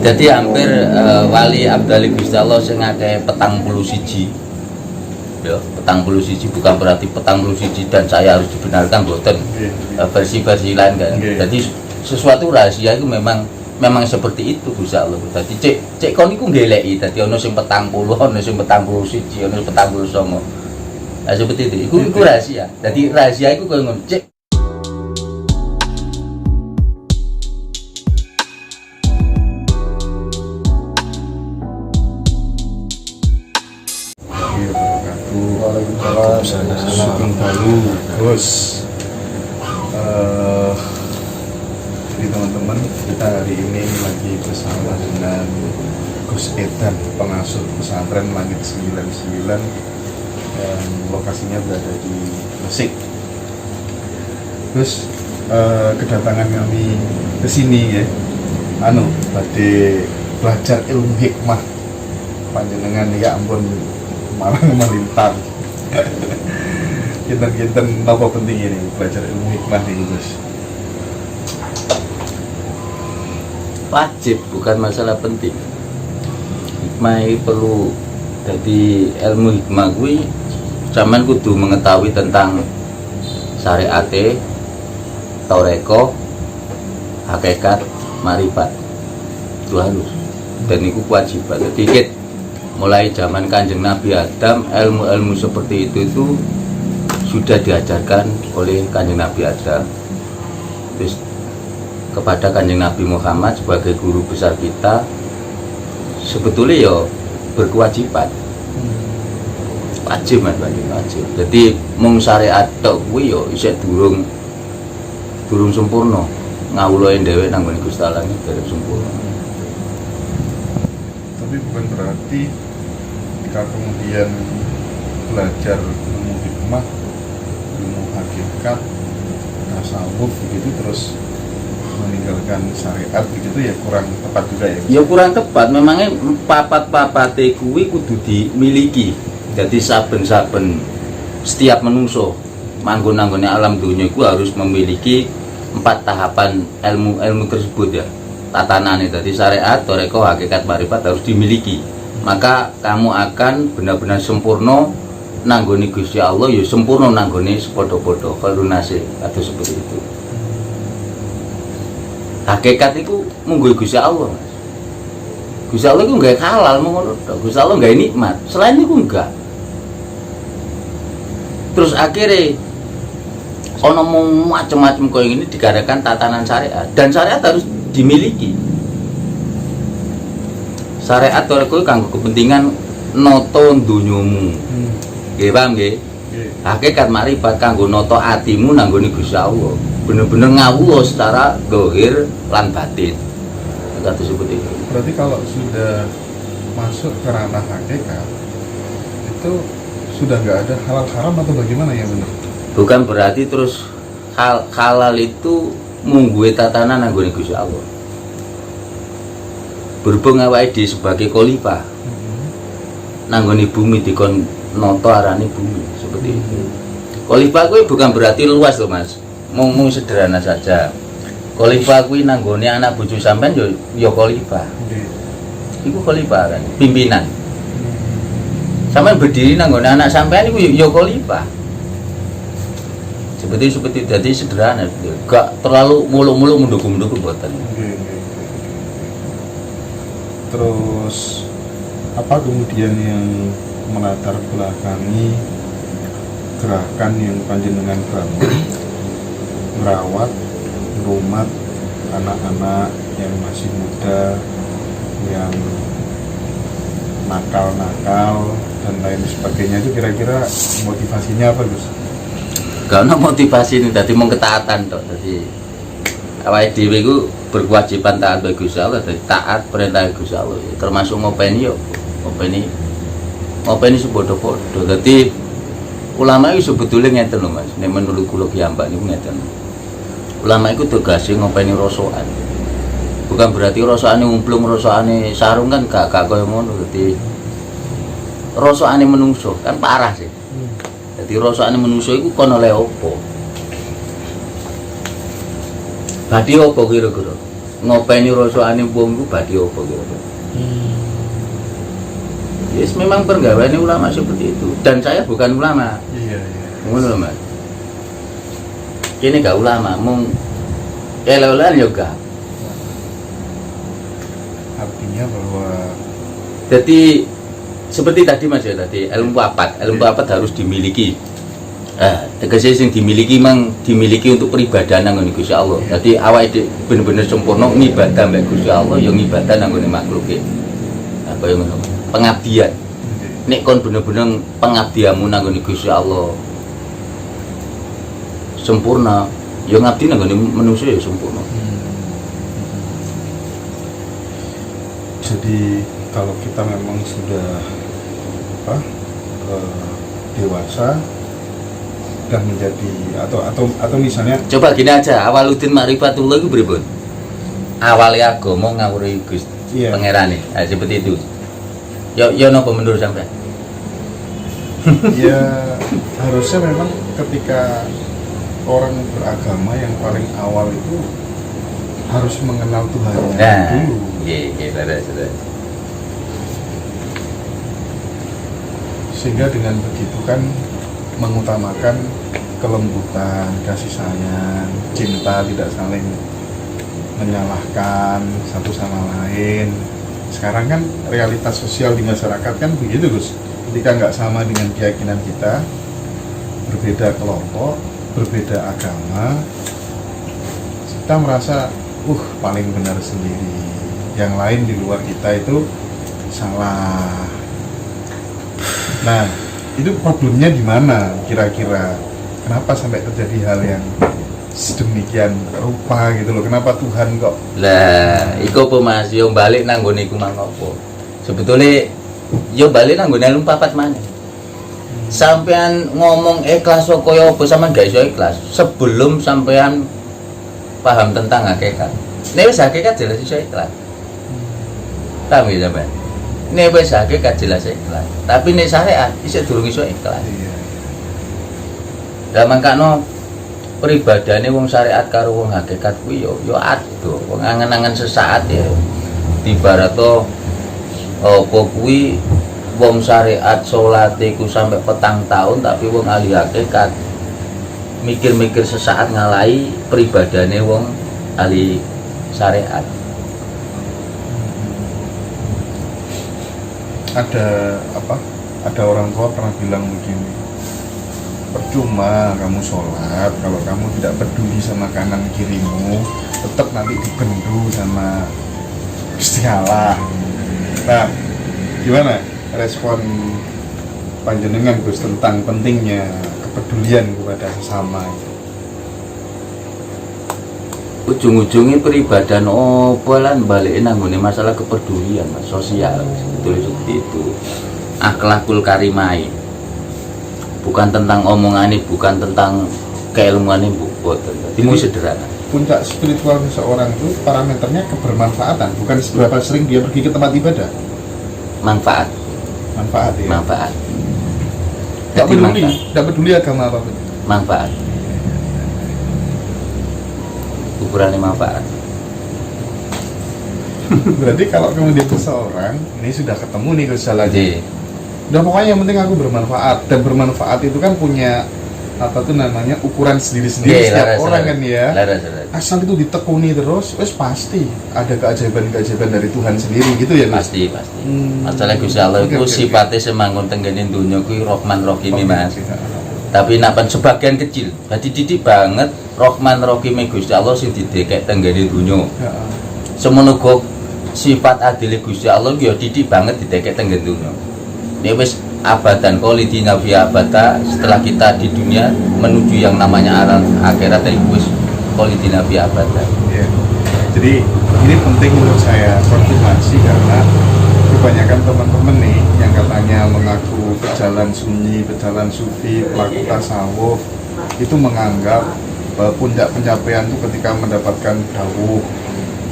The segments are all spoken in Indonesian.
Jadi hampir wali abdali Gusti Allah sing akeh 41. Ya, 41 bukan berarti 41 dan saya harus dibenarkan boten. Versi-versi lain kan. Jadi sesuatu rahasia itu memang seperti itu Gusti Allah. Dadi cek kon iku ngeleki, dadi ana sing 40, ana sing 41, ana sing 49. Nah, seperti itu. Iku rahasia. Jadi rahasia iku koyo ngono. Cek Sugeng Dalu, Bos. Jadi teman-teman, kita hari ini lagi bersama dengan Gus Edan, pengasuh pesantren Langit 99 yang lokasinya berada di Gresik. Terus kedatangan kami ke sini ya, tadi belajar ilmu hikmah panjenengan ya ampun malah melintang. Kinten apa penting ini belajar ilmu hikmah nih Gus? Wajib, bukan masalah penting. Hikmah ini perlu. Jadi ilmu hikmah kuwi sampean kudu mengetahui tentang syariat, taureko, hakikat, marifat. Itu harus. Dan itu kewajiban. Jadi mulai zaman Kanjeng Nabi Adam, ilmu-ilmu seperti itu sudah diajarkan oleh Kanjeng Nabi Adam. Terus kepada Kanjeng Nabi Muhammad sebagai guru besar kita, sebetulnya ya berkewajiban. Wajib mas, wajib. Jadi mung syariat tok kuwi ya isih durung sempurna. Ngawuloe dhewe nang ngene Gusti Allah iki dereng sempurna. Tapi bukan berarti jika kemudian belajar ilmu hikmah, ilmu hakikat, tasawuf begitu terus meninggalkan syariat begitu ya kurang tepat juga ya? Ya kurang tepat, memangnya papat-papate kuwi kudu dimiliki. Jadi saben-saben setiap menungso manggon-anggone alam dunia itu harus memiliki 4 tahapan ilmu tersebut ya. Tatanannya tadi syariat, toreko, hakikat, marifat harus dimiliki. Maka kamu akan benar-benar sempurna nanggone Gusti Allah ya sempurna nanggone sepodo-podo kalunase atau seperti itu. Hakikat itu munggo Gusti Allah. Gusti Allah itu enggak halal ngono tok. Gusti Allah enggak nikmat. Selain itu enggak. Terus akhirnya ono macam-macam koyo ini digadakan tatanan syariat dan syariat harus dimiliki. Syariat itu kanggo kepentingan noto dunyomu. Nggih paham nggih? Hakikat marifat kanggo noto atimu nanggone Gusti Allah. Bener-bener ngawulo secara zahir lan batin. Kata seperti itu. Berarti kalau sudah masuk ke ranah hakikat itu sudah nggak ada halal haram atau bagaimana ya benar? Bukan berarti terus halal itu mungguwe tatanan nanggone Gusti Allah. Berhubung awake dhewe sebagai khalifah. Nanggone bumi dikon noto arane bumi seperti itu. Khalifah kuwi bukan berarti luas loh Mas. Mung sederhana saja. Khalifah kuwi nanggone anak bojo sampean ya khalifah. Iku khalifah kan, pimpinan. Sampean berdiri nanggone anak sampean iku ya khalifah. Seperti jadi sederhana, gak terlalu muluk-muluk mendukung-mendukung boten. Terus apa kemudian yang melatar belakangi gerakan yang panjenengan merawat rumah anak-anak yang masih muda, yang nakal-nakal dan lain sebagainya, itu kira-kira motivasinya apa Gus? Gak ada motivasi ini, tadi mau ketaatan toh. Jadi awake dhewe iku berkewajiban taat bagi Gusti Allah, jadi taat perintah Gusti Allah. Termasuk ngopeni yo, ngopeni sebodo-bodo. Jadi ulama itu sebetulnya ngeten lho Mas, nek menurut kula piyambak niku ngeten. Ulama itu tugasnya ngopeni rosokan. Bukan berarti rosokane umplung, rosokane sarung kan gak kaya ngono. Jadi rosokane menungso kan parah sih. Jadi rosokane menungso iku kono le opo? Badhe opo kira-kira? ngopeni rasane wong ku badhe apa kira-kira. Yes, memang pergaulan ulama seperti itu. Dan saya bukan ulama. Iya, iya. Ngono lho, Mas. Kene gak ulama, mung elelan yo gak. Artinya bahwa Jadi seperti tadi Mas ya tadi ilmu papat harus dimiliki. Tegese sing dimiliki mang dimiliki untuk peribadahan nang Gusti Allah. Jadi awake bener-bener sempurna ngibadah mbek Gusti Allah ya ngibadah nang makhluke. Apa yang ngono? Pengabdian. Nek kon bener-bener pengabdianmu nang Gusti Allah sempurna, ya ngabdi nang manusia ya sempurna. Jadi kalau kita memang sudah dewasa sudah menjadi atau misalnya Coba gini aja, awaludin ma'rifatullah itu beribun. Awalnya agama ngawuri Gusti pangerane. Nah, seperti itu. Ya napa menurut sampean? ya harusnya memang ketika orang beragama yang paling awal itu harus mengenal Tuhannya dulu. Iya, Sehingga dengan begitu kan mengutamakan kelembutan, kasih sayang, cinta, tidak saling menyalahkan satu sama lain. Sekarang kan realitas sosial di masyarakat kan begitu, Gus. Ketika nggak sama dengan keyakinan kita, berbeda kelompok, berbeda agama, kita merasa paling benar sendiri. Yang lain di luar kita itu salah. Nah, itu problemnya di mana kira-kira? Kenapa sampai terjadi hal yang sedemikian rupa gitu loh? Kenapa Tuhan kok? Lah, iku apa Mas? Yo balik nang nggone iku mang apa? Sebetulnya yo balik nang nggone ilmu papat maneh. Sampean ngomong ikhlas kok kaya apa sampean gak iso ikhlas sebelum sampean paham tentang hakikat. Nek wis hakikat jelas iso ikhlas. Paham ya sampean? Nek wis hakikat jelas ikhlas. Tapi nek syariat isih durung iso ikhlas. Iya. Lah mangkano peribadane wong syariat karo wong hakikat kuwi yo adoh. Wong angen-angen sesaat ya. Dibarato apa kuwi wong syariat salate ku sampai 4 tahun tapi wong ahli hakikat mikir-mikir sesaat ngalahi peribadane wong ahli syariat. Ada orang tua pernah bilang begini, percuma kamu sholat kalau kamu tidak peduli sama kanan kirimu, tetap nanti dibendu sama Gusti Allah. Nah, gimana respon panjenengan Gus tentang pentingnya kepedulian kepada sesama itu? Ujung-ujungnya peribadan lan balikin nanggone masalah kepedulian Mas, sosial sebetulnya seperti itu. Akhlakul karimai, bukan tentang omongannya, bukan tentang keilmuannya, bukan. Ini sederhana. Puncak spiritual seseorang itu parameternya kebermanfaatan, bukan seberapa sering dia pergi ke tempat ibadah. Manfaat ya. Manfaat. Tidak peduli agama apapun. Manfaat. Ukurannya manfaat. Berarti kalau kemudian seseorang ini sudah ketemu nih jalannya, udah pokoknya yang penting aku bermanfaat, dan bermanfaat itu kan punya namanya ukuran sendiri-sendiri setiap orang kan ya. Asal itu ditekuni terus, wes pasti ada keajaiban-keajaiban dari Tuhan sendiri gitu ya. Pasti. Masalah Gusti Allah itu sifatnya semangun tenggene dunya kuwi Rahman Rahim Mas. Tapi napan sebagian kecil. Jadi didik banget Rahman Rahim Gusti Allah sing didekek tenggene dunya. Semono uga sifat adile Gusti Allah ya didik banget didekek tenggene dunya. Nek wis abadan qalidina fi abada, setelah kita di dunia menuju yang namanya alam akhirat itu wis qalidina fi abada. Ya. Jadi ini penting untuk saya konfirmasi karena kebanyakan teman-teman nih yang katanya mengaku berjalan sunyi, berjalan sufi, pelaku tasawuf itu menganggap bahwa puncak pencapaian itu ketika mendapatkan dawuh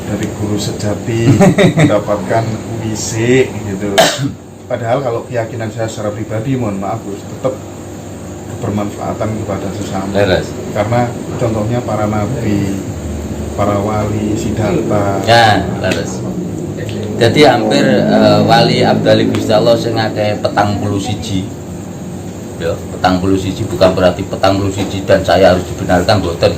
dari guru sejati, mendapatkan wisik gitu. Padahal kalau keyakinan saya secara pribadi, mohon maaf Gus, tetap kebermanfaatan kepada sesama. Karena contohnya para nabi, para wali Siddhartha. Ya, laras. Jadi hampir wali Abdali Gusti Allah sing akeh 41. Ya, 41 bukan berarti 41 dan saya harus dibenarkan boten.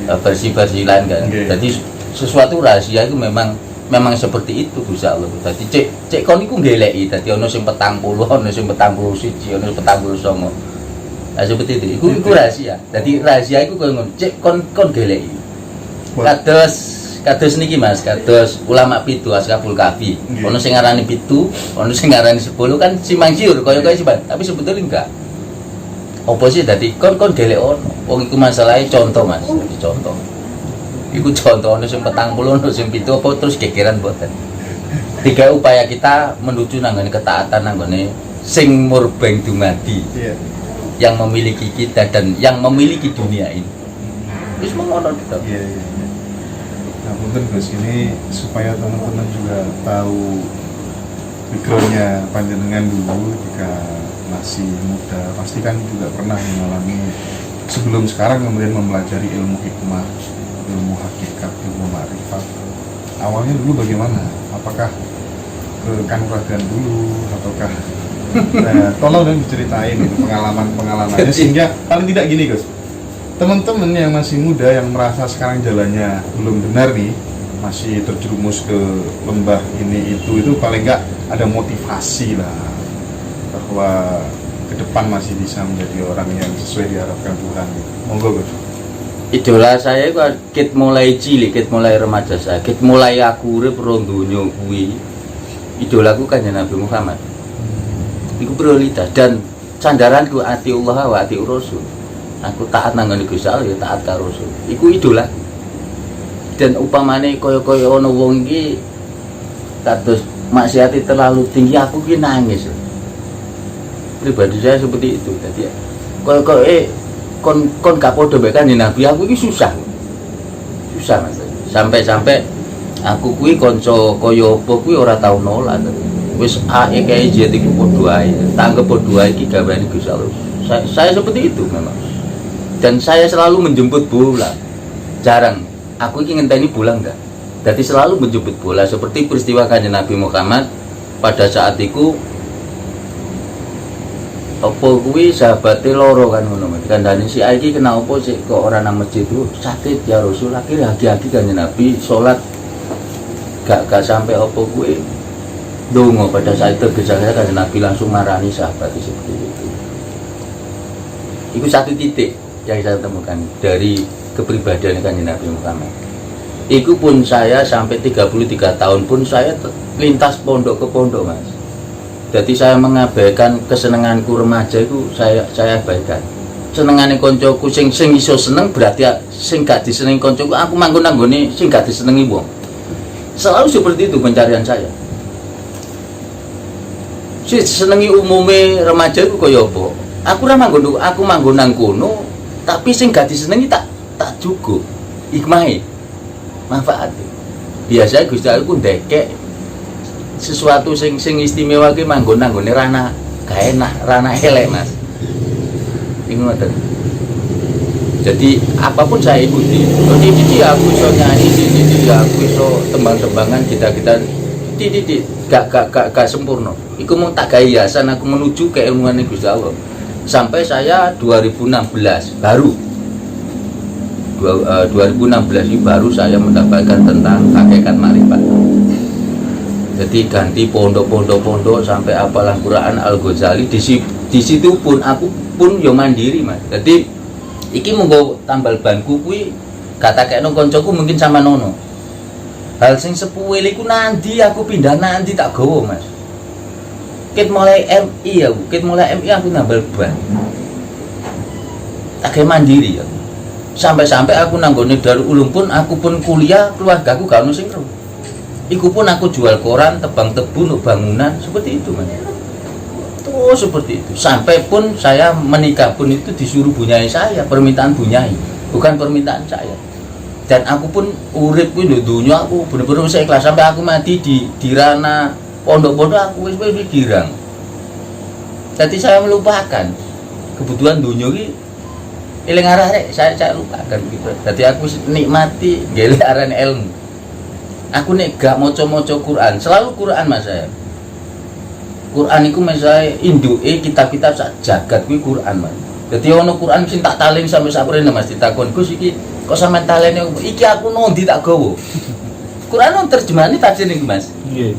Versi-versi lain kan. Jadi sesuatu rahasia itu memang seperti itu Gusti Allah. Jadi cek kon iku ngeleki, dadi ana sing 40, ana sing 41, ana sing 49. Nah, seperti itu. Iku rahasia. Jadi rahasia iku koyo ngono. Cek kon ngeleki. Kados niki Mas, kados ulama 7 Ashabul Kahfi. Ono sing ngarani 7, ono sing ngarani 10 kan simpang siur kaya sih, tapi sebetulnya enggak. Apa sih dadi kon gelek ono. Wong iku masalahe contoh Mas, jadi contoh. Iku contoh ono sing 40, ono sing 7 apa terus gegeran mboten. Tiga upaya kita menuju nanggone ketaatan nanggone sing murbeng dumadi. Yang memiliki kita dan yang memiliki dunia ini. Wis ngono to. Nah, mungkin Gus ini supaya teman-teman juga tahu backgroundnya panjenengan dulu ketika masih muda, pasti kan juga pernah mengalami sebelum sekarang kemudian mempelajari ilmu hikmah, ilmu hakikat, ilmu ma'rifat. Awalnya dulu bagaimana? Apakah ke Kanuragan dulu ataukah tolong dong diceritain itu pengalamannya sehingga paling tidak gini Gus. Teman-teman yang masih muda yang merasa sekarang jalannya belum benar nih, masih terjerumus ke lembah ini itu paling enggak ada motivasi lah bahwa ke depan masih bisa menjadi orang yang sesuai diharapkan Tuhan. Monggo Gus. Idola saya itu ket mulai cilik, ket mulai remaja saya, ket mulai aku urip rong donya kuwi. Idolaku Kanjeng Nabi Muhammad. Iku prioritas dan sandaranku ati Allah wa ati Rasul. Aku taat nanggone Gusti Allah ya taat karo Rasul. Iku idola. Dan upamane kaya-kaya ana wong iki kados maksiate terlalu tinggi aku ki nangis. Pribadi saya seperti itu. Jadi kaya-kaya kon gak padha mek Kanjeng Nabi aku iki susah. Susah Mas. Sampai aku kuwi kanca kaya apa kuwi ora tau nolak. Wis ae kae jeti ku padha ae. Tanggep padha ae iki gaweane Gusti Allah. Saya seperti itu memang. Dan saya selalu menjemput bola. Jarang aku ingin ngenteni bola enggak. Jadi selalu menjemput bola seperti peristiwa Kanjeng Nabi Muhammad pada saat itu apa kuwi sahabate loro kan ngono. Kandhane si iki kena apa sih kok ora nang masjid itu sakit ya Rasul. Akhirnya hati-hati Kanjeng Nabi salat gak sampai apa kuwi. Dongo pada saat itu gesaknya Kanjeng Nabi langsung marani sahabat seperti itu. Itu satu titik yang saya temukan dari kepribadian Kanjeng Nabi Muhammad. Iku pun saya sampai 33 tahun pun saya lintas pondok ke pondok Mas. Jadi saya mengabaikan kesenanganku remaja itu saya abaikan. Senengane koncoku sing iso seneng berarti sing gak disenengi koncoku aku manggon nanggone sing gak disenengi wong. Selalu seperti itu pencarian saya. Si senengi umume remaja itu kaya apa? Aku manggon nang kono tapi sing gak disenengi tak cukup hikmahe manfaat. Biasa Gusti Allah ku ndekek sesuatu sing istimewa ki manggon nanggone rana gak enak, rana elek Mas. Iku ngoten. Jadi apapun saya ikuti. Jadi aku iso nyanyi, aku iso tembang-tembangan kita gak sempurna. Iku mau tak gawe hiasan aku menuju ke ilmuane Gusti Allah. Sampai saya 2016 baru 2016 ini baru saya mendapatkan tentang hakikat ma'rifat. Jadi ganti pondok sampai hafalan Quran Al-Ghazali di situ pun aku pun yo mandiri Mas. Jadi iki monggo tambal banku kuwi kata kekno koncoku mungkin sama nono. Hal sing sepuh iku nanti aku pindah nanti tak gawa Mas. Ket mulai MI aku nambal ban. Tak mandiri ya. Sampai aku nanggone Darul Ulum pun aku pun kuliah keluargaku gak ono sing ro. Iku pun aku jual koran, tebang tebu untuk bangunan seperti itu Mas. Tuh seperti itu. Sampai pun saya menikah pun itu disuruh bunyai saya, permintaan bunyai, bukan permintaan saya. Dan aku pun urip kuwi nduk donya aku bener-bener saya ikhlas sampai aku mati di ranah pondok-pondok aku wis girang. Jadi saya melupakan kebutuhan dunia ini eling arek saya lupakan gitu. Jadi aku nikmati gelek arane ilmu. Aku nek gak maca-maca Quran, selalu Quran Mas saya. Quran iku misalnya induke kitab-kitab sak jagat kuwi Quran Mas. Dadi ono Quran sing tak talin sampai saprene Mas ditakon, "Gus iki kok sampean talene iki aku nondi tak gawa?" Quran ono terjemahane tafsir niku Mas. Nggih.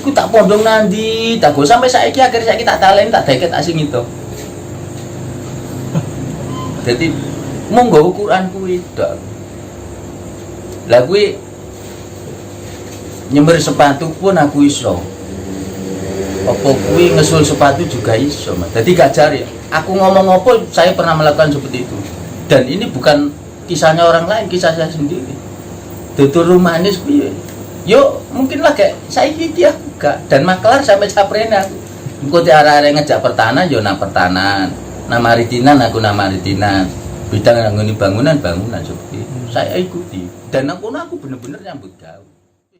Iku tak pondong nandi, tak gawa sampai saiki akhirnya saiki tak taleni tak deket asing itu. Jadi monggo Quran kuwi tok. Lah kuwi nyember sepatu pun aku iso. Apa kuwi ngesul sepatu juga iso, Mas. Jadi gak jari. Aku ngomong apa saya pernah melakukan seperti itu. Dan ini bukan kisahnya orang lain, kisah saya sendiri. Tutur manis kuwi. Yo mungkin lah kayak saiki iki gak dan maklar sampai saprene aku. Engko arek-arek ngejak pertahanan yo nang pertahanan. Nama maritinan aku nama maritinan. Bidang nggone bangunan seperti itu. Saya ikuti dan aku bener-bener nyambut gawe.